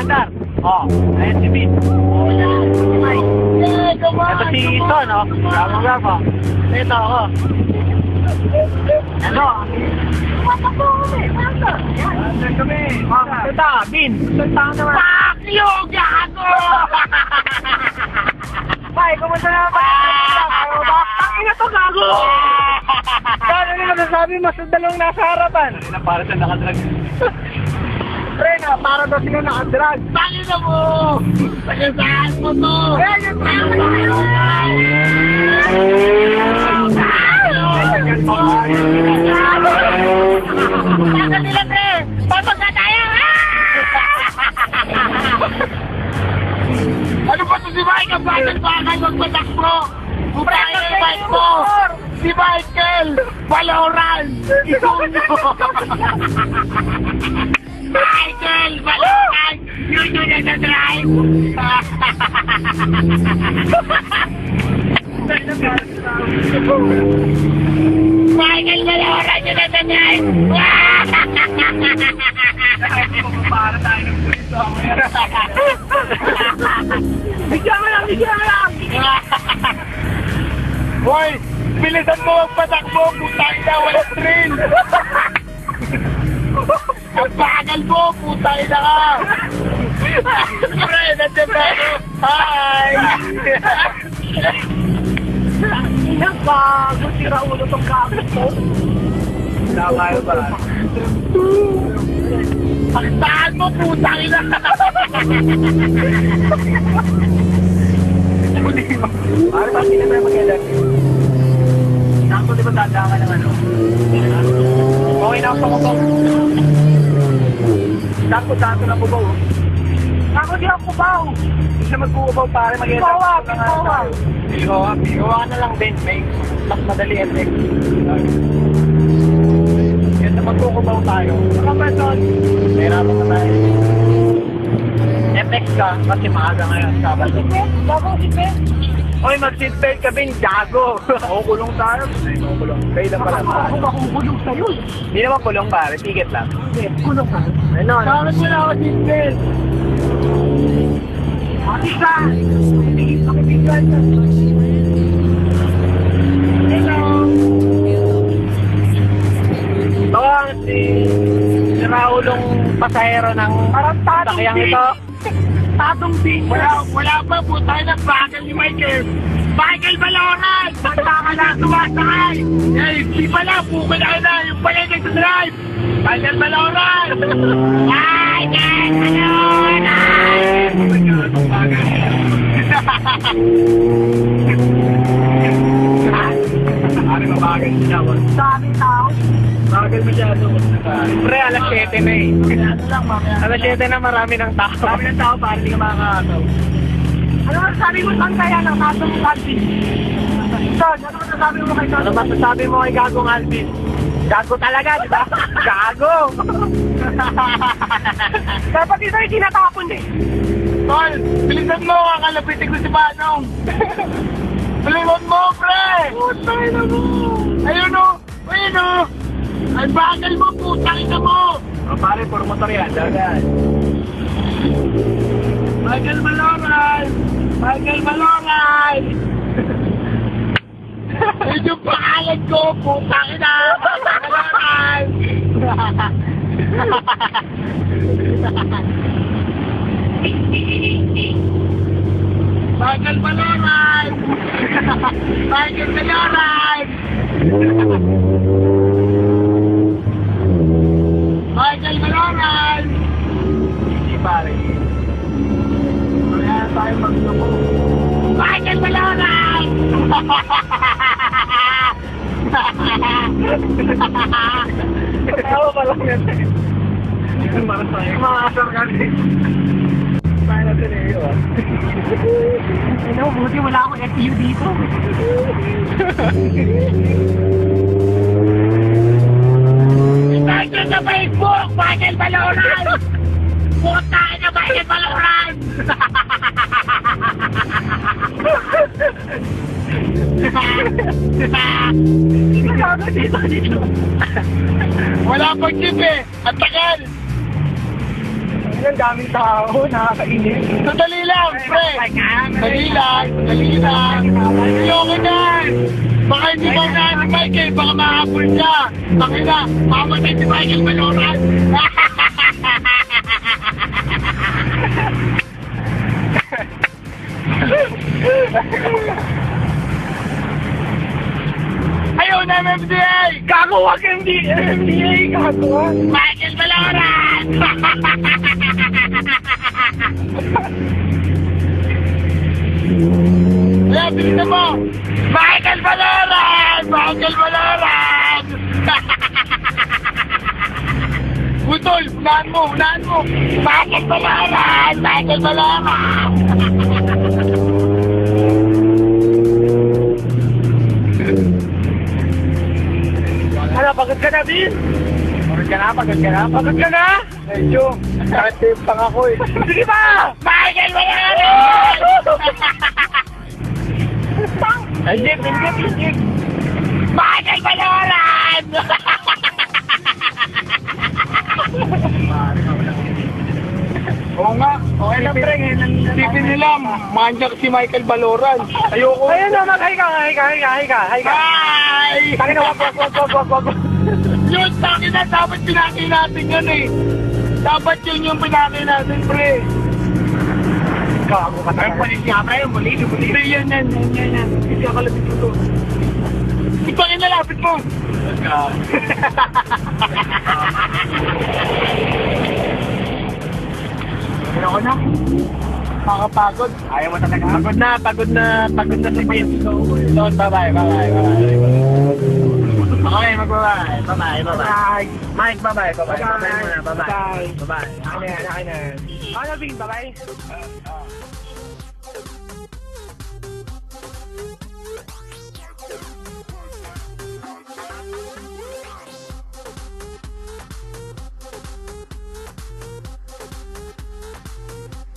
Andar. Oh, ayan si Bin. Ito si Son, oh. Gamo. Ito ako. Ano? Ito, Bin. Fuck you, gago! Bay, kumusta na ba? Tangina to, gago! Ano na nasasabi mo sa dalawang nasa harapan? Para sa nakadrag. Pre na, para daw sila nakadrag. Tangina mo! Pagkasaan mo to! Baka sila, pre! Papag na tayo! Ano ba ito si Michael? Bakit magpatakbo? Bukay ang bike mo! Si Michael! Valorant! Isuno! Michael! Valorant! Yun yun na sa drive! Michael! Valorant! Yun na sa drive! Para tayo ng puliso ako yan! Bigyan mo lang! Hoy! Bilisan mo magpatakbo! Putang na! Walang train! Ang bagal mo! Putang na ka! Pre! Nandiyan na! Hi! Ang bago! Sira ulo tong gamit mo! Nakayo ba? Pagtaan mo! Putang na! Para ba sila tayo mag-edad? Sakto di ba dadaan ka ng ano? Okay na ako sa kubaw. Sakto na kubaw. Sakto di ako kubaw. Hindi siya mag-kubaw pare mag-edad. Pigawa ka na lang din. May mas madali FX. Yan na mag-kubaw tayo. Saka ba doon? Nahirapan na tayo. FX ka kasi maaga ngayon. Sabado. Si Pet. Oy, mag-seatbelt ka din, gago! Makukulong tayo. Ay, makukulong. Kayo lang pala. Ako makukulong sa'yo. Hindi naman kulong pare, ticket lang. Hindi, kulong ka. Ano? Bakit mo na ako seatbelt? Makika! Makibigyan ka. Hello! Baka si Raulong pasahero ng sakyang ito. Tatong din. Wala pa po tayo ng bagal ni Michael. Michael Valorant! Basta ka na sumasakay! Eh, di pala, bukal ka na. Yung pala yung nag-drive. Michael Valorant! Michael Valorant! Ano ba bagal siya? Sabi tao. Bagal masyado. Pre, alas 7 na eh. Alas 7 na marami ng tao. Marami ng tao para hindi ka makakataw. Ano masasabi mo saan kaya ng kaso mong Alvin? Son, ano masasabi mo kay Son? Ano masasabi mo kay Gagong Alvin? Gago talaga, di ba? Gago! Dapat ito ay tinatapon eh. Tol, bilisan mo, kakalapitin ko si Manong. Bilisan mo, pre! Putay na mo! Ayun o! Ayun o! Ay, bagal mo, putang ina mo! O, pare, puro motor yan. Dagan. Michael Valorant! Michael Valorant! Ito yung pangalan ko, putang ina! Valorant! Michael Valorant! Michael Valorant! Michael Valorant! Hindi pare. Kaya tayo magluko. Michael Valorant! Tawa pa lang yan. Para tayo. Makakasar ka rin. Tayo natin eh yun ah. Ano, buti wala akong FU dito. Michael na Facebook! Michael Valorant! Puta na Michael Valorant! Wala pang chip eh! Ang tagal! ang daming tao, nakakainis. So, dali lang, pre. Dali lang. Okay na. Baka hindi ba na si Michael, baka makapul siya. Baka na, makamatay si Michael Maloran. Ayaw na MMDA! Gago, wag MMDA! Gago! Michael Maloran! Ayan, bilisan mo! Michael Maloran! Michael Maloran! Utol, unahan mo! Michael Maloran! Michael Maloran! Ano, pagod ka na, Bin? Pagod ka na? Medyo, nakatip pang ako eh. Sige ba? Michael Maloran! Ay, Jeep! Michael Maloran! Oo nga. Okay lang, pre. Isipin nila, manyak si Michael Maloran. Ayoko. Ayun naman, hi ka. Hi! Takin na, wag. Yun, takin na, dapat pinaki natin yun eh. Dapat yun yung pinaki natin, pre. Gago ka tayo. Ay, palis nga, pre. Palis. Pre, yan. Hindi ka kalapit mo to. Ipangin na, lapit mo. Ako na. Makakapagod. Ayaw mo talaga. Pagod na si Vince. Doon, bye-bye. Okay, mag-bye. Bye. Mike, bye-bye. Bye. Ano, Vin, bye-bye.